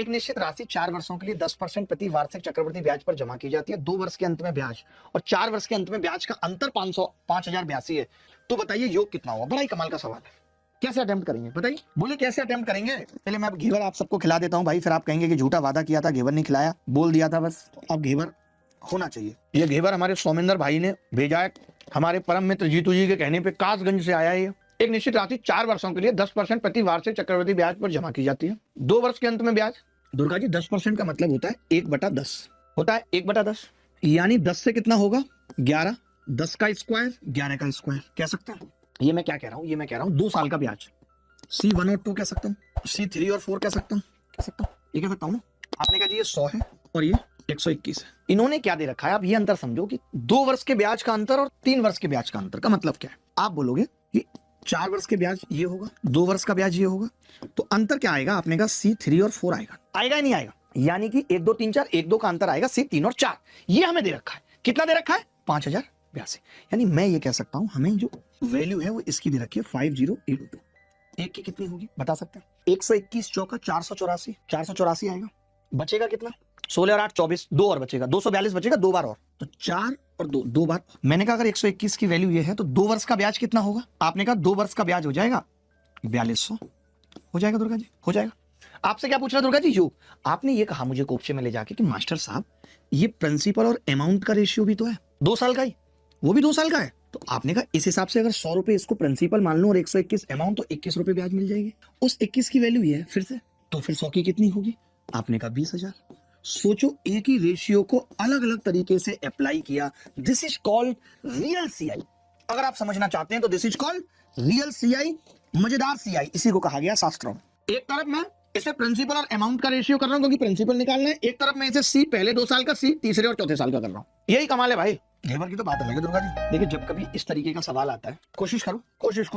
एक निश्चित राशि 4 वर्षों के लिए 10% प्रति वार्षिक चक्रवृद्धि ब्याज पर जमा की जाती है। 2 वर्ष के अंत में ब्याज और 4 वर्ष के अंत में ब्याज का अंतर 5082 है। तो बताइए योग कितना हुआ? बड़ा ही कमाल का सवाल है। कैसे अटेम्प्ट करेंगे बताइए? बोले कैसे अटेम्प्ट करेंगे? पहले मैं अब घेवर आप सबको खिला देता हूं भाई, फिर आप कहेंगे कि झूठा वादा किया था, घेवर नहीं खिलाया, बोल दिया था बस। अब घेवर होना चाहिए। ये घेवर हमारे सौमेंद्र भाई ने भेजा है, हमारे परम मित्र जीतू जी के कहने पे कासगंज से आया है। एक निश्चित राशि 4 वर्षों के लिए 10% प्रति वार्षिक चक्रवृद्धि ब्याज पर जमा की जाती है। 2 वर्ष के अंत में ब्याज, दुर्गा जी 10% का मतलब होता है 1/10 होता है 1/10, यानी 10 से कितना होगा 11, 10 का स्क्वायर 11 का स्क्वायर कह सकते हैं। ये मैं क्या कह रहा हूँ? ये मैं कह रहा हूँ 2 साल का ब्याज। C1 और 2 कह सकता हूँ, C3 और 4 कह सकता हूँ, ये कह सकता हूँ ना। आपने कहा जी ये 100 है और ये 121 है। इन्होंने क्या दे रखा है? आप ये अंतर समझो कि 2 वर्ष के ब्याज का अंतर और 3 वर्ष के ब्याज का अंतर का मतलब क्या है। आप बोलोगे कि 4 वर्ष के ब्याज ये होगा, 2 वर्ष का ब्याज ये होगा, तो अंतर क्या आएगा? आपने कहा C3 और 4 आएगा, आएगा ही नहीं आएगा? यानी कि 1 2 3 4, 1 2 का अंतर आएगा C3 और 4। ये हमें दे रखा है, कितना दे रखा है? 5082। यानी मैं ये कह सकता हूं हमें जो वैल्यू है वो इसकी दे रखी है 5082। एक की कितनी होगी बता सकते हैं? 121 चौका 484, 484 आएगा। बचेगा कितना? 16 और 8 24, 2 और बचेगा, 242 बचेगा, 2 बार और, तो 4 और 2, 2 बार। मैंने कहा अगर 121 की वैल्यू ये है तो 2 वर्ष का ब्याज कितना होगा? आपने कहा 2 वर्ष का ब्याज हो जाएगा 4200। हो जाएगा दुर्गा जी? हो जाएगा। आपसे क्या पूछ रहा दुर्गा जी? योग। आपने ये कहा मुझे कोपचे में ले जाके कि मास्टर साहब ये प्रिंसिपल और अमाउंट का रेशियो भी तो है 2 साल का ही, वो भी 2 साल का है। तो आपने कहा इस हिसाब से अगर 100 रुपए इसको प्रिंसिपल मान लो और 121 अमाउंट, तो 21 रुपए ब्याज मिल जाएगी। उस 21 की वैल्यू ये है फिर से, तो फिर 100 की कितनी होगी? आपने कहा 20,000। सोचो एक ही रेशियो को अलग अलग तरीके से अप्लाई किया। This is called real CI. अगर आप समझना चाहते हैं तो this is called real CI, मजेदार सीआई, इसी को कहा गया शास्त्रों में। एक तरफ मैं इसे प्रिंसिपल और अमाउंट का रेशियो कर रहा हूं क्योंकि प्रिंसिपल निकालना है, एक तरफ मैं इसे सी पहले 2 साल का, सी तीसरे और चौथे साल का कर रहा हूं। यही कमाल है भाई। घेवर की तो बात अलग है दुर्गा जी। देखिए जब कभी इस तरीके का सवाल आता है कोशिश करो, कोशिश